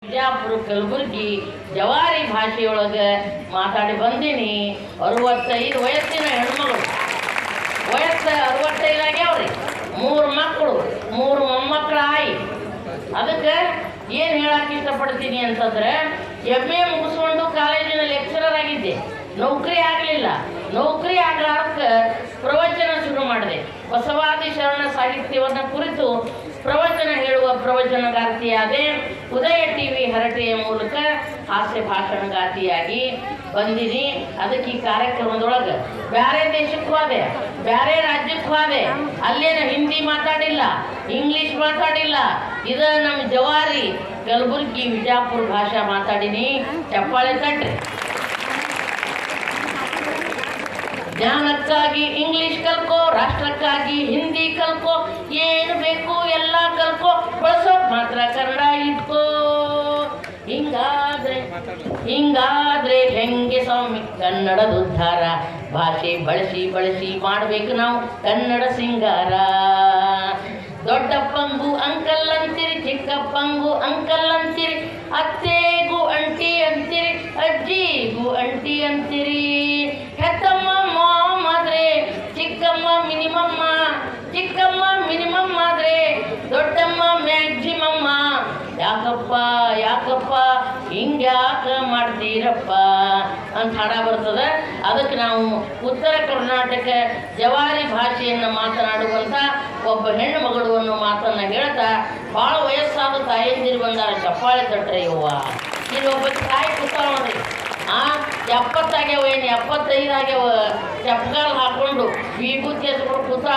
ಬಿಜಾಪುರ ಕಲಬುರ್ಗಿ ಜವಾರಿ ಭಾಷೆಯೊಳಗೆ ಮಾತಾಡಿ ಬಂದೀನಿ. 65 ವಯಸ್ಸಿನ ಹೆಣ್ಮಗಳು, ವಯಸ್ಸು 65 ಆಗ್ಯಾವ್ರಿ. 3 ಮಕ್ಕಳು, 3 ಮೊಮ್ಮಕ್ಕಳ ಆಯಿ. ಅದಕ್ಕೆ ಏನು ಹೇಳಕ್ಕೆ ಇಷ್ಟಪಡ್ತೀನಿ ಅಂತಂದ್ರೆ, MA ಮುಗಿಸ್ಕೊಂಡು ಕಾಲೇಜಿನ ಲೆಕ್ಚರರ್ ಆಗಿದ್ದೆ, ನೌಕರಿ ಆಗಲಿಲ್ಲ. ನೌಕರಿ ಆಗಲಾರಕ್ಕೆ ಪ್ರವಚನ ಶುರು ಮಾಡಿದೆ. ಬಸವಾದಿ ಶರಣ ಸಾಹಿತ್ಯವನ್ನು ಕುರಿತು ಪ್ರವಚನ ಹೇಳುವ ಪ್ರವಚನಗಾರ್ತಿಯಾದೆ. ಉದಯ TV ಹರಟೆಯ ಮೂಲಕ ಹಾಸ್ಯ ಭಾಷಣಗಾರ್ತಿಯಾಗಿ ಬಂದಿನಿ. ಅದಕ್ಕೆ ಈ ಕಾರ್ಯಕ್ರಮದೊಳಗೆ ಬೇರೆ ದೇಶಕ್ಕೆ ಹೋದೆ, ಬೇರೆ ರಾಜ್ಯಕ್ಕೆ ಹೋದೆ, ಅಲ್ಲೇನು ಹಿಂದಿ ಮಾತಾಡಿಲ್ಲ, ಇಂಗ್ಲೀಷ್ ಮಾತಾಡಿಲ್ಲ. ಇದು ನಮ್ಮ ಜವಾರಿ ಕಲಬುರ್ಗಿ ವಿಜಾಪುರ ಭಾಷಾ ಮಾತಾಡಿನಿ. ಚಪ್ಪಾಳೆ ತಟ್ರಿ. ಜ್ಞಾನಕ್ಕಾಗಿ ಇಂಗ್ಲಿಷ್ ಕಲ್ಕೋ, ರಾಷ್ಟ್ರಕ್ಕಾಗಿ ಹಿಂದಿ ಕಲ್ಕೋ, ಏನು ಬೇಕು ಎಲ್ಲ ಕಲ್ಕೋ, ಬಳಸೋಕ್ ಮಾತ್ರ ಕನ್ನಡ ಇಟ್ಕೋ. ಹಿಂಗಾದ್ರೆ ಹೆಂಗೆ ಸ್ವಾಮಿ ಕನ್ನಡದ ಉದ್ಧಾರ? ಭಾಷೆ ಬಳಸಿ ಬಳಸಿ ಮಾಡ್ಬೇಕು ನಾವು ಕನ್ನಡ ಸಿಂಗಾರ. ದೊಡ್ಡಪ್ಪಂಗೂ ಅಂಕಲ್ ಅಂತೀರಿ, ಚಿಕ್ಕಪ್ಪಂಗೂ ಅಂಕಲ್ ಅಂತೀರಿ, ಅತ್ತೆಗೂ ಅಂಟಿ ಅಂತೀರಿ, ಅಜ್ಜಿಗೂ ಅಂಟಿ ಅಂತೀರಿ. ಹೆತ್ತಮ್ಮ ಮಾದ್ರೆ ಚಿಕ್ಕಮ್ಮ ಮಿನಿಮಮ್ಮ, ಚಿಕ್ಕಮ್ಮ ಮಿನಿಮಮ್ ಆದ್ರೆ ದೊಡ್ಡಮ್ಮ ಮ್ಯಾಕ್ಸಿಮಮ್ಮ. ಯಾಕಪ್ಪ ಹಿಂಗ್ಯಾಕ ಮಾಡ್ತೀರಪ್ಪ ಅಂತ ಹಾಡ ಬರ್ತದೆ. ಅದಕ್ಕೆ ನಾವು ಉತ್ತರ ಕರ್ನಾಟಕ ಜವಾರಿ ಭಾಷೆಯನ್ನು ಮಾತನಾಡುವಂಥ ಒಬ್ಬ ಹೆಣ್ಣು ಮಗಳು ಅನ್ನೋ ಮಾತನ್ನು ಹೇಳ್ತಾ, ಭಾಳ ವಯಸ್ಸಾದ ತಾಯಂದಿರು ಬಂದಾರ, ಚಪ್ಪಾಳೆ ತಟ್ರೆ ಯವ್ವ. ಇನ್ನೊಬ್ಬ ತಾಯಿ ಕೂತಾಳ ನೋಡ್ರಿ, 70 ಆಗ್ಯಾವ, ಏನು 75 ಆಗ್ಯಾವ, ಚಪ್ಪಗಾಲ್ ಹಾಕೊಂಡು ವಿಭೂತಿ ಹಚ್ಕೊಂಡು ಕೂತ.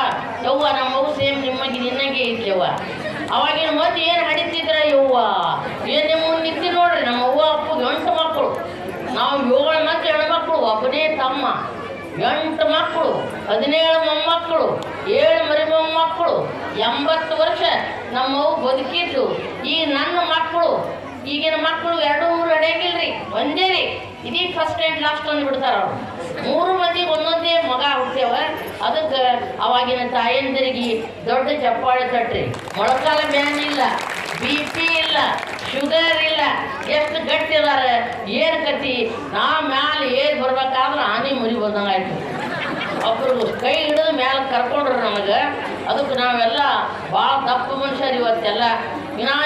ಯವ್ವ ನಮ್ಮ ಮಗು ಸೇಮ್ ನಿಮಗೆ ನಿನ್ನಂಗೆ ಇದ್ಯವ್ವ. ಅವಾಗಿನ ಮತ್ತೆ ಏನು ಹಡಿತಿದ್ರ ಯವ್ವ, ಏನು ನಿಮ್ಮ ನಿಂತಿ ನೋಡ್ರಿ. ನಮ್ಮ ಅವ್ವ ಅಪ್ಪಗೆ 8 ಮಕ್ಕಳು, ನಾವು 7 ಮಂದಿ ಹೆಣ್ಮಕ್ಳು, ಒಬ್ಬನೇ ತಮ್ಮ. 8 ಮಕ್ಕಳು, 17 ಮೊಮ್ಮಕ್ಕಳು, 7 ಮರಿ ಮೊಮ್ಮಕ್ಕಳು. 80 ವರ್ಷ ನಮ್ಮವು ಬದುಕಿದ್ದು. ಈ ನನ್ನ ಮಕ್ಕಳು, ಈಗಿನ ಮಕ್ಕಳು 2 ನಡೆಯಂಗಿಲ್ರಿ, ಒಂದೇ ರೀ. ಇದೀಗ ಫಸ್ಟ್ ಆ್ಯಂಡ್ ಲಾಸ್ಟ್ ಅಂದು ಬಿಡ್ತಾರ ಅವರು. 3 ಮಂದಿಗೆ ಒಂದೊಂದೇ ಮಗ ಹುಡ್ತೇವ. ಅದಕ್ಕೆ ಅವಾಗಿನ ತಾಯಂದಿರಿಗೆ ದೊಡ್ಡ ಚಪ್ಪಾಳೆ ತಟ್ರಿ. ಮೊಳಕಾಲ ಬ್ಯಾನ್ ಇಲ್ಲ, BP ಇಲ್ಲ, ಶುಗರ್ ಇಲ್ಲ, ಎಷ್ಟು ಗಟ್ಟಿ ಅದಾರ, ಏನು ಕತಿ. ನಾ ಮ್ಯಾಲೆ ಏರ್ ಬರ್ಬೇಕಾದ್ರೆ ಆನೆ ಮುರಿ ಬಂದಂಗೆ ಆಯ್ತು. ಒಬ್ರು ಕೈ ಹಿಡಿದು ಮ್ಯಾಲೆ ಕರ್ಕೊಂಡ್ರು ನಮಗೆ. ಅದಕ್ಕೆ ನಾವೆಲ್ಲ ಭಾಳ ದಪ್ಪ ಮನುಷ್ಯರು ಇವತ್ತೆಲ್ಲ. ವಿನಾ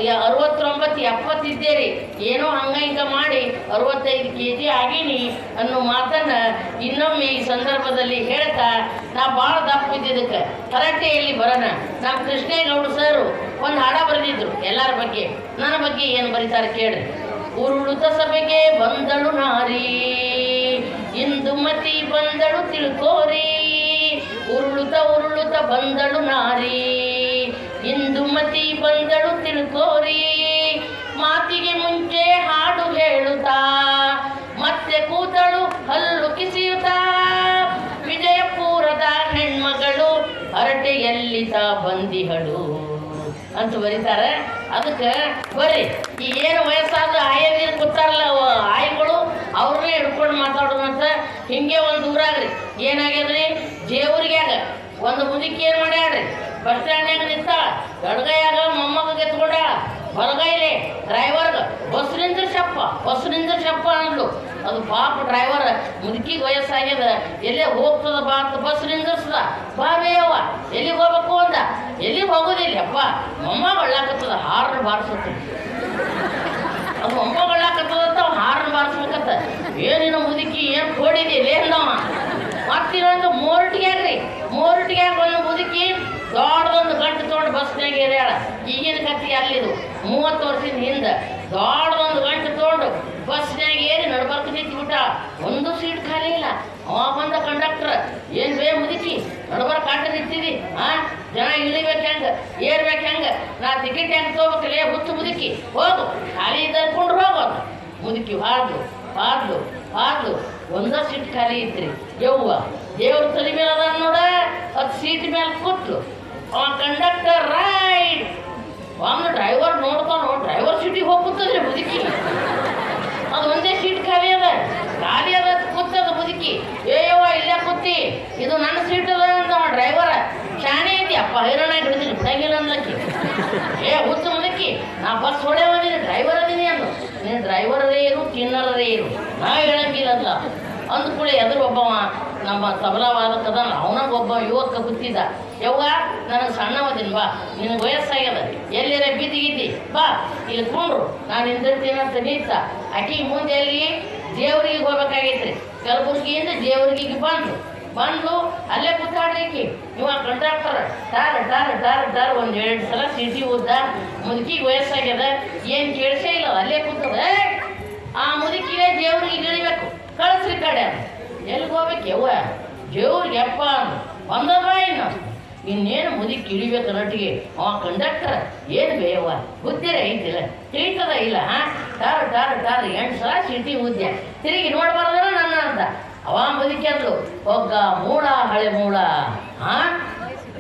69 70 ಇದ್ದೇರಿ. ಏನೋ ಹಂಗ ಮಾಡಿ 65 kg ಆಗೀನಿ ಅನ್ನೋ ಮಾತನ್ನು ಇನ್ನೊಮ್ಮೆ ಈ ಸಂದರ್ಭದಲ್ಲಿ ಹೇಳ್ತಾ, ನಾ ಭಾಳ ದಪ್ಪ ಇದ್ದಿದ್ದಕ್ಕೆ ಹರಟೆಯಲ್ಲಿ ಬರೋಣ. ನಮ್ಮ ಕೃಷ್ಣೇಗೌಡ ಸರು ಒಂದು ಹಾಡ ಬರೆದಿದ್ರು ಎಲ್ಲರ ಬಗ್ಗೆ. ನನ್ನ ಬಗ್ಗೆ ಏನು ಬರೀತಾರೆ ಕೇಳ್ರಿ. ಉರುಳುತ ಸಭೆಗೆ ಬಂದಳು ನಾರಿ, ಇಂದುಮತಿ ಬಂದಳು ತಿಳ್ಕೋರಿ. ಉರುಳುತ ಬಂದಳು ನಾರಿ, ಇಂದುಮತಿ ಬಂದಳು ತಿಳ್ಕೋರಿ. ಮಾತಿಗೆ ಮುಂಚೆ ಹಾಡು ಹೇಳುತ್ತಾ, ಮತ್ತೆ ಕೂತಳು ಹಲ್ಲು ಕಿಸಿಯುತ್ತಾ. ವಿಜಯಪುರದ ಹೆಣ್ಮಗಳು ಹರಟೆಯಲ್ಲಿ ಬಂದಿಹಳು ಅಂತ ಬರೀತಾರೆ. ಅದಕ್ಕೆ ಬರ್ರಿ, ಈ ಏನು ವಯಸ್ಸಾದ ಆಯಂದಿರು ಕೂತಾರಲ್ಲ ಆಯಿಗಳು, ಅವ್ರನ್ನೇ ಹಿಡ್ಕೊಂಡು ಮಾತಾಡೋದಂತ. ಹಿಂಗೆ ಒಂದು ಊರಾಗ್ರಿ ಏನಾಗ್ಯದ್ರಿ, ಜೇವರಿಗ್ಯಾಗ ಒಂದು ಮುದುಕಿ ಏನು ಮಾಡ್ಯಾಡ್ರಿ, ಬಸ್ ಸ್ಟ್ಯಾಂಡ್ನಾಗ ನಿಂತಾಳ, ಎಡಗೈಯಾಗ ಮೊಮ್ಮಗ ಎತ್ಕೊಂಡ, ಬಲಗೈಲೆ ಡ್ರೈವರ್ಗೆ ಬಸ್ ನಿಂದ್ರಶಪ್ಪ ಅಂದ್ಲು. ಅದು ಪಾಪ ಡ್ರೈವರ್, ಮುದುಕಿಗೆ ವಯಸ್ಸಾಗ್ಯದ, ಎಲ್ಲೇ ಹೋಗ್ತದ ಬಾ ಅಂತ ಬಸ್ ನಿಂದಿರ್ಸದ. ಬಾವೇಯವ್ವ ಎಲ್ಲಿಗೆ ಹೋಗ್ಬೇಕು ಅಂದ. ಎಲ್ಲಿಗೆ ಹೋಗೋದಿಲ್ಲ ಅಪ್ಪ, ಮೊಮ್ಮಗ ಒಳ್ಳಾಕತ್ತದ, ಹಾರ್ನ್ ಬಾರಿಸುತ್ತೆ. ಅದು ಮೊಮ್ಮಗ ಒಳ್ಳಾಕತ್ತದಂತ ಹಾರ್ನ್ ಬಾರಿಸ್ಬೇಕತ್ತ. ಏನಿನ ಮುದುಕಿ ಏನು ಕೊಡಿದಿಲ್ಲ ಅಂದವ. ಮತ್ತಿನ್ನೊಂದು ಮೋರ್ಟಿಗ್ಯಾಗ್ರಿ, ಮೋರ್ಟಿಗ್ಯಾಗ ಒಂದು ಮುದುಕಿ ದೊಡ್ಡದೊಂದು ಗಂಟು ತೊಗೊಂಡು ಬಸ್ನಾಗ ಏರ್ಯಾಳ. ಈಗಿನ ಕತ್ತಿ ಅಲ್ಲಿದು 30 ವರ್ಷದ ಹಿಂದೆ. ದೊಡ್ಡದೊಂದು ಗಂಟು ತೊಗೊಂಡು ಬಸ್ನಾಗ ಏರಿ ನಡ್ಬರ್ಕ ನಿಂತ್ಬಿಟ್ಟ. ಒಂದು ಸೀಟ್ ಖಾಲಿ ಇಲ್ಲ. ಅವ ಬಂದ ಕಂಡಕ್ಟರ್, ಏನು ಬೇ ಮುದುಕಿ ನಡ್ಬರ್ಕ ಆಟ ನಿಂತಿದಿ, ಜನ ಇಳಿಬೇಕು ಹೆಂಗೆ, ಏರ್ಬೇಕು ಹೆಂಗೆ, ನಾ ಟಿಕೆಟ್ ಹೆಂಗೆ ತೊಗೋಬೇಕಲ್ಲೇ ಹುಚ್ಚು ಮುದುಕಿ, ಹೋಗು ಖಾಲಿ ಇದ್ಕೊಂಡು ಹೋಗೋದು. ಮುದುಕಿ ಹಾದ್ಲು ಒಂದ ಸೀಟ್ ಖಾಲಿ ಇದ್ರಿ. ಯವ್ವ ದೇವ್ರ ತಲೆ ಮೇಲೆ ಅದ ನೋಡ, ಅದು ಸೀಟ್ ಮೇಲೆ ಕೂತ್ಲು. ಅವ ಕಂಡಕ್ಟರ್ ರೈಟ್, ಅವನು ಡ್ರೈವರ್ ನೋಡ್ತಾನೋ, ಡ್ರೈವರ್ ಸೀಟಿಗೆ ಹೋಗಿ ಕೂತದ್ರಿ ಮುದುಕಿ. ಅದು ಒಂದೇ ಸೀಟ್ ಖಾಲಿ ಅದ ಕೂತದ ಮುದುಕಿ. ಏಯವ್ವ ಇಲ್ಲೇ ಕೂತಿ, ಇದು ನನ್ನ ಸೀಟ್ ಅದ ಅಂತ ಡ್ರೈವರ. ಶಾಣೆ ಐತಿ ಅಪ್ಪ, ಹೈರಾಣ ಹಿಡಿದಿಲ್ಲ ಬಿಡಂಗಿಲ್ಲ ಅನ್ಲಕ್ಕಿ. ಹುಚ್ಚ ಮುದಕ್ಕಿ ನಾ ಬಸ್ ಹೊಡೆಯೋದಿನಿ ಡ್ರೈವರ್ ಅದೀನಿ ಅಂದು ನೀನು ಡ್ರೈವರೇ ಇರು ತಿನ್ನರೇ ಇರು ನಾ ಹೇಳಂಗಿಲ್ಲಲ್ಲ ಅಂದ್ಕೂಳೆ ಎದುರು ಒಬ್ಬವ ನಮ್ಮ ತಬಲಾವಾದಕ್ಕದ ಅವನಾಗ ಒಬ್ಬ ಯುವಕ ಕೂತಿದ್ದ ಯವ್ವ ನನಗೆ ಸಣ್ಣವದಿನ ಬಾ ನಿನಗೆ ವಯಸ್ಸಾಗ್ಯದ ಎಲ್ಲರ ಬಿದ್ದಿಗಿದ್ದಿ ಬಾ ಇಲ್ಲಿ ಕೊಂಡ್ರು ನಾನು ಹಿಂದಿರ್ತೀನಿ ಅಂತ ನಿಂತ ಆಕಿಗೆ ಮುಂದೆ ಎಲ್ಲಿ ದೇವ್ರಿಗೆ ಹೋಗ್ಬೇಕಾಗೈತ್ರಿ ಕಲಬುರ್ಗಿಯಿಂದ ದೇವ್ರಿಗೆ ಬಂದು ಅಲ್ಲೇ ಕೂತಾಡ್ಲಿಕ್ಕೆ ಇವಾಗ ಕಂಡಕ್ಟರ್ ಟಾರ್ ಟಾರ್ ಟಾರ್ ಟಾರ್ ಒಂದು 2 ಸಲ ಸಿಟಿ ಉದ್ದ ಮುದುಕಿಗೆ ವಯಸ್ಸಾಗ್ಯದ ಏನು ಕೇಳಿಸೇ ಇಲ್ಲ ಅಲ್ಲೇ ಕೂತದ ಆ ಮುದುಕಿಗೆ ದೇವ್ರಿಗೆ ಇಳಿಬೇಕು ಕಳಿಸ್ರಿ ಕಡೆ ಎಲ್ಲಿಗೆ ಹೋಗ್ಬೇಕು ಯವ್ವ ದೇವ್ರಿಗೆ ಅಪ್ಪ ಬಂದದ ಇನ್ನು ಇನ್ನೇನು ಮುದುಕಿ ಇಳಿಬೇಕು ನಟಿಗೆ ಅವ ಕಂಡಕ್ಟರ್ ಏನು ಬೇಯವ್ವ ಬುದ್ಧಿರ ಐತಿಲ್ಲ ತಿಳಿತದ ಇಲ್ಲ ಟಾರ್ ಟಾರ್ ಟಾರ್ 8 ಸಲ ಸಿಟಿ ಉದ್ಯ ತಿರುಗಿ ನೋಡ್ಬಾರ್ದ್ರ ನನ್ನ ಅಂತ ಅವ ಮುದುಕಿ ಅಂದ್ಲು ಒಗ್ಗ ಮೂಳ ಹಳೆ ಮೂಳ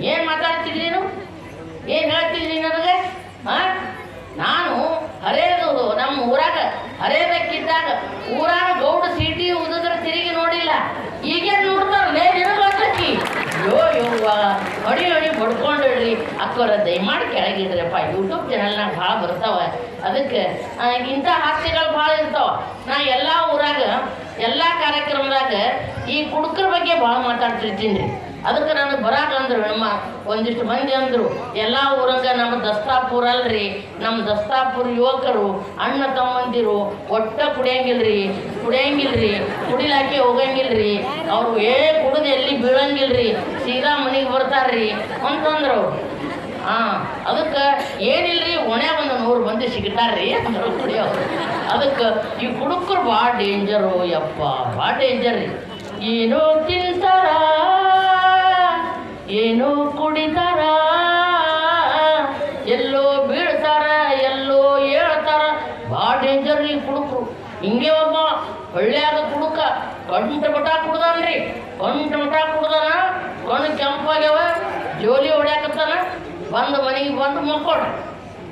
ಏನು ಮಾತಾಡ್ತಿದ್ರಿ ನೀನು ಏನು ಹೇಳ್ತಿದ್ರಿ ನನಗೆ ನಾನು ಹರೇದು ನಮ್ಮ ಊರಾಗ ಹರೇದಕ್ಕಿದ್ದಾಗ ಊರಾಗ ಗೌಡ ಸೀಟಿ ಉದಿದ್ರೆ ತಿರುಗಿ ನೋಡಿಲ್ಲ ಈಗೇನು ನೋಡ್ತಾರಲ್ಲೇ ನಿನಗೊತ್ತಕ್ಕಿ ಯವ್ವ ಹೊಡಿ ಬಡ್ಕೊಂಡು ಹೇಳ್ರಿ ಅಕ್ಕವ್ರ ದಯಮಾಡಿ ಕೆಳಗಿಡ್ರಪ್ಪ ಯೂಟ್ಯೂಬ್ ಚಾನಲ್ನಾಗ ಭಾಳ ಬರ್ತಾವ ಅದಕ್ಕೆ ಇಂಥ ಹಾಸ್ಯಗಳು ಭಾಳ ಇರ್ತಾವ ನಾ ಎಲ್ಲ ಊರಾಗ ಎಲ್ಲ ಕಾರ್ಯಕ್ರಮದಾಗ ಈ ಕುಡುಕರ ಬಗ್ಗೆ ಭಾಳ ಮಾತಾಡ್ತಿರ್ತೀನಿ ರೀ ಅದಕ್ಕೆ ನನಗೆ ಬರಾಕಂದ್ರು ನಮ್ಮ ಒಂದಿಷ್ಟು ಮಂದಿ ಅಂದರು ಎಲ್ಲ ಊರಂಗ ನಮ್ಮ ದಸ್ತಾಪುರ ಅಲ್ರಿ ನಮ್ಮ ದಸ್ತಾಪುರ ಯುವಕರು ಅಣ್ಣ ತಮ್ಮಂದಿರು ಒಟ್ಟ ಕುಡಿಯಂಗಿಲ್ರಿ ಕುಡಿಲಾಕಿ ಹೋಗಂಗಿಲ್ರಿ ಅವ್ರು ಕುಡಿದು ಎಲ್ಲಿ ಬೀಳಂಗಿಲ್ರಿ ಸೀದಾ ಮನೆಗೆ ಬರ್ತಾರ್ರಿ ಅಂತಂದ್ರು ಅದಕ್ಕೆ ಏನಿಲ್ರಿ ಒಣೆ ಒಂದು 100 ಮಂದಿ ಸಿಗ್ತಾರ್ರಿ ಅಂದರು ಕುಡಿಯೋರು ಅದಕ್ಕೆ ಈ ಕುಡುಕರು ಭಾಳ ಡೇಂಜರು ಯಪ್ಪ ಭಾಳ ಡೇಂಜರ್ ರೀ ಏನೋ ತಿಂತಾರ ಏನೋ ಕುಡಿತಾರ ಎಲ್ಲೋ ಬೀಳ್ತಾರ ಎಲ್ಲೋ ಹೇಳ್ತಾರ ಭಾಳ ಡೇಂಜರ್ ರೀ ಕುಡುಕರು ಹಿಂಗೆ ಒಬ್ಬ ಹಳ್ಳಿಯಾಗ ಕುಡುಕ ಕಂಠಮಠ ಕುಡ್ದಾನ್ರಿ ಕಂಠಮಠ ಕುಡ್ದಾನ ಕಣ್ಣು ಕೆಂಪಾಗ್ಯಾವ ಜೋಲಿ ಹೊಡ್ಯಾಕತ್ತಾನ ಬಂದು ಮನೆಗೆ ಬಂದು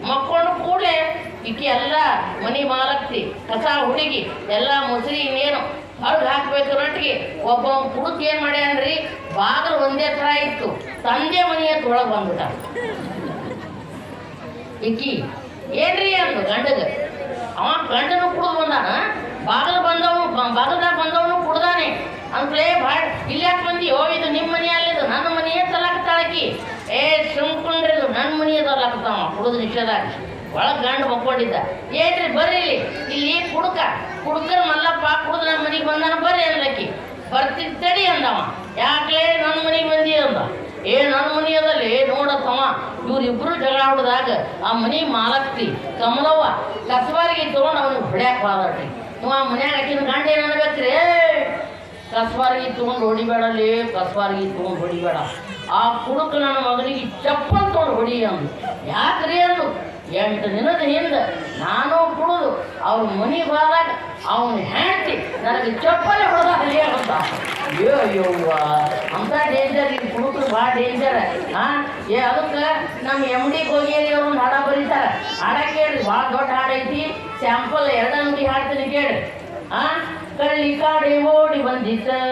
ಮಕ್ಕೊಂಡು ಕೂಡಲೇ ಈಕೆ ಎಲ್ಲ ಮನೆ ಮಾಲಕ್ತಿ ಕಸ ಹುಡುಗಿ ಎಲ್ಲ ಮೊಸರಿ ಇನ್ನೇನು ಅವ್ರಿಗೆ ಹಾಕ್ಬೇಕು ನಟ್ಟಿಗೆ ಒಬ್ಬ ಕುಡುಕ ಏನು ಮಾಡ್ಯಾನ್ರಿ ಬಾಗಿಲು ಒಂದೇ ಥರ ಇತ್ತು ತಂದೆ ಮನೆಯ ತೊಳಗೆ ಬಂದ್ಬಿಟ್ಟ ಈಕಿ ಏನ್ರಿ ಅಂದು ಗಂಡಗೆ ಅವ ಗಂಡನು ಕುಡಿದು ಬಂದಾನ ಬಾಗಿಲ್ದಾಗ ಬಂದವನು ಕುಡ್ದಾನೆ ಅಂತಲೇ ಭಾಳ ಇಲ್ಲಿ ಯಾಕೆ ಬಂದಿಯೋ ಇದು ನಿಮ್ಮ ಮನೆ ಅಲ್ಲಿದು ನನ್ನ ಮನೆಯೇ ತಲಾಕ್ತಾಳಕಿ ಸುಮ್ಕೊಂಡ್ರಿ ಇದು ನನ್ನ ಮನೆಯ ತಲಾಕ್ತಾವ ಕುಡಿದು ನಿಷೇಧಾಗ ಒಳಗೆ ಗಂಡು ಮಕ್ಕೊಂಡಿದ್ದ ಏನ್ರಿ ಬರ್ರಿ ಇಲ್ಲಿ ಕುಡುಕರ ಮಲ್ಲಪ್ಪ ಕುಡಿದು ನಮ್ಮ ಮನೆಗೆ ಬಂದಾನ ಬರ್ರಿ ಅನ್ಲಕ್ಕಿ ಬರ್ತಿದ್ದಡಿ ಅಂದವ ಯಾಕಲೇ ನನ್ನ ಮನೆಗೆ ಬಂದಿ ಅಂದ ನನ್ನ ಮನೆ ಅದಲ್ಲಿ ನೋಡತ್ತವ ಇವ್ರಿಬ್ರು ಜಗಳ ಆಡೋದಾಗ ಆ ಮನೆ ಮಾಲಕ್ತಿ ಕಮಲವ್ವ ಕಸಬಾರಿಗೆ ತೊಗೊಂಡು ಅವನಿಗೆ ಹೊಡ್ಯಾಕ ಬಾದಾಡ್ರಿ ನೀವು ಆ ಮನ್ಯಾಗ ಹಾಕಿನ ಗಂಡ ಏನು ಅನ್ಬೇಕ್ರಿ ಕಸಬಾರಿಗೆ ತೊಗೊಂಡು ಹೊಡಿಬೇಡಲ್ಲಿ ಕಸಬಾರಿಗೆ ತೊಗೊಂಡು ಹೊಡಿಬೇಡ ಆ ಕುಡುಕ ನನ್ನ ಮಗನಿಗೆ ಚಪ್ಪಲ್ ತೊಗೊಂಡು ಹೊಡಿ ಅಂದು ಯಾಕ್ರಿ ಅಂದು 8 ದಿನದ ಹಿಂದೆ ನಾನು ಕುಡಿದು ಅವ್ರ ಮನೆಗೆ ಹೋದಾಗ ಅವನು ಹೆಂಡ್ತಿ ನನಗೆ ಚಪ್ಪಲೆ ಹೊಡೆದಾಗಲಿ ಅಂತ ಅಯ್ಯವ್ವ ಅಂತ ಡೇಂಜರ್ ಈ ಕುಡುಕರು ಭಾಳ ಡೇಂಜರ್ ಅದಕ್ಕೆ ನಮ್ಮ MD ಹೋಗಿಯಲ್ಲಿ ಅವ್ರು ಒಂದು ಹಾಡ ಬರೀತಾರೆ ಹಾಡ ಕೇಳಿ ಭಾಳ ದೊಡ್ಡ ಹಾಡೈತಿ ಸ್ಯಾಂಪಲ್ 2 ಅಂಗಡಿ ಹಾಡ್ತೀನಿ ಕೇಳಿ ಕಳ್ಳಿ ಕಾಡಿ ಓಡಿ ಬಂದಿದ್ದ